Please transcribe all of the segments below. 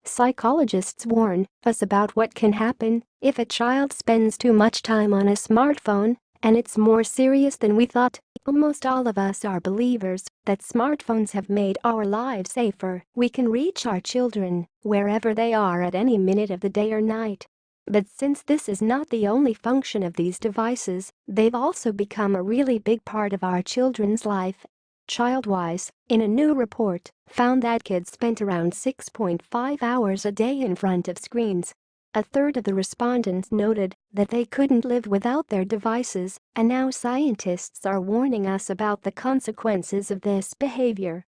Psychologists warn us about what can happen if a child spends too much time on a smartphone, and it's more serious than we thought. Almost all of us are believers that smartphones have made our lives safer. We can reach our children wherever they are at any minute of the day or night. But since this is not the only function of these devices, they've also become a really big part of our children's life. ChildWise, in a new report, found that kids spent around 6.5 hours a day in front of screens. A third of the respondents noted that they couldn't live without their devices, and now scientists are warning us about the consequences of this behavior.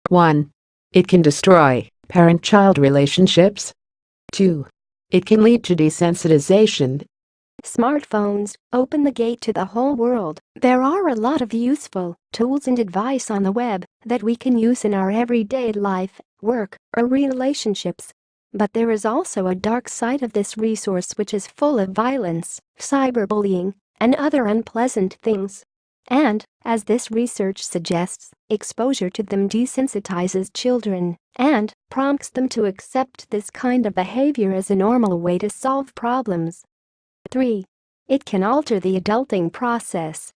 1. It can destroy parent-child relationships. 2. It can lead to desensitization. Smartphones open the gate to the whole world. There are a lot of useful tools and advice on the web that we can use in our everyday life, work, or relationships. But there is also a dark side of this resource which is full of violence, cyberbullying, and other unpleasant things. And, as this research suggests, exposure to them desensitizes children and prompts them to accept this kind of behavior as a normal way to solve problems. 3. It can alter the adulting process.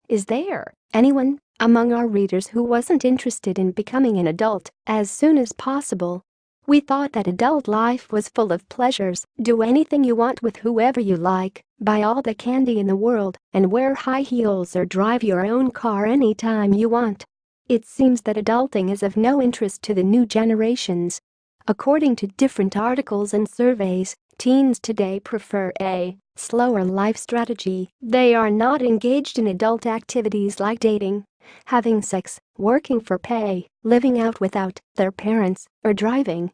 Is there anyone among our readers who wasn't interested in becoming an adult as soon as possible? We thought that adult life was full of pleasures, do anything you want with whoever you like, buy all the candy in the world, and wear high heels or drive your own car anytime you want. It seems that adulting is of no interest to the new generations. According to different articles and surveys, teens today prefer a slower life strategy. They are not engaged in adult activities like dating, having sex, working for pay, living out without their parents, or driving.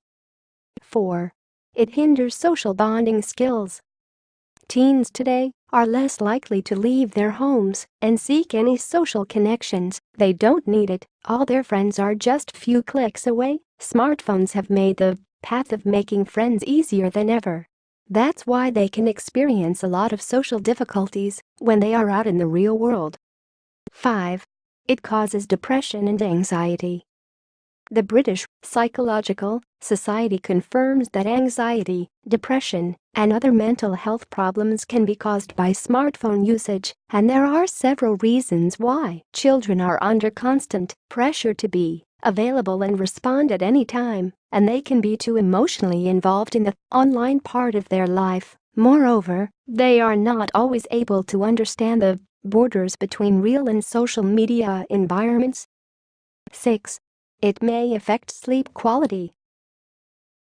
4. It hinders social bonding skills. Teens today are less likely to leave their homes and seek any social connections. They don't need it. All their friends are just few clicks away. Smartphones have made the path of making friends easier than ever. That's why they can experience a lot of social difficulties when they are out in the real world. 5. It causes depression and anxiety. The British Psychological Society confirms that anxiety, depression, and other mental health problems can be caused by smartphone usage, and there are several reasons why. Children are under constant pressure to be available and respond at any time, and they can be too emotionally involved in the online part of their life. Moreover, they are not always able to understand the borders between real and social media environments. 6. It may affect sleep quality.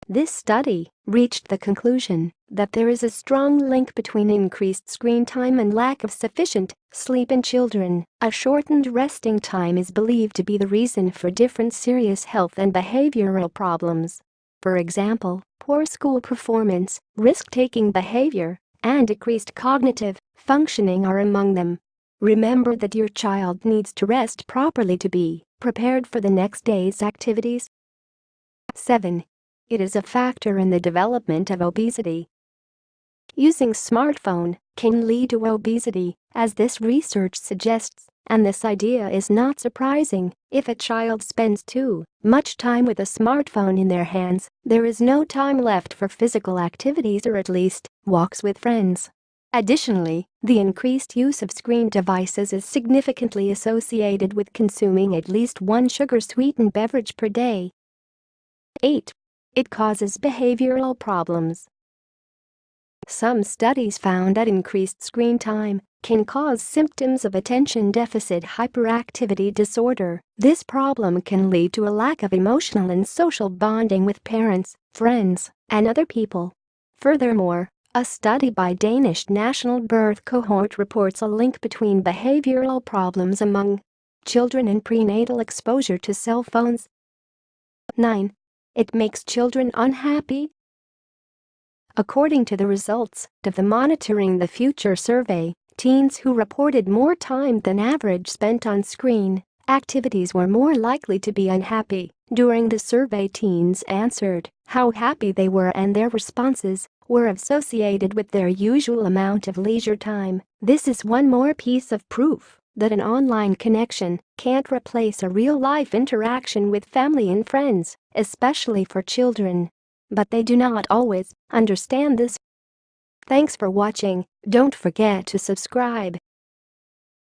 This study reached the conclusion that there is a strong link between increased screen time and lack of sufficient sleep in children. A shortened resting time is believed to be the reason for different serious health and behavioral problems. For example, poor school performance, risk-taking behavior, and decreased cognitive functioning are among them. Remember that your child needs to rest properly to be prepared for the next day's activities. 7. It is a factor in the development of obesity. Using smartphone can lead to obesity, as this research suggests, and this idea is not surprising. If a child spends too much time with a smartphone in their hands, there is no time left for physical activities or at least walks with friends. Additionally, the increased use of screen devices is significantly associated with consuming at least one sugar-sweetened beverage per day. 8. It causes behavioral problems. Some studies found that increased screen time can cause symptoms of attention deficit hyperactivity disorder. This problem can lead to a lack of emotional and social bonding with parents, friends, and other people. Furthermore, a study by Danish National Birth Cohort reports a link between behavioral problems among children and prenatal exposure to cell phones. 9. It makes children unhappy. According to the results of the Monitoring the Future survey, teens who reported more time than average spent on screen activities were more likely to be unhappy. During the survey, teens answered how happy they were, and their responses were associated with their usual amount of leisure time. This is one more piece of proof that an online connection can't replace a real-life interaction with family and friends, especially for children. but they do not always understand this. Thanks for watching. Don't forget to subscribe.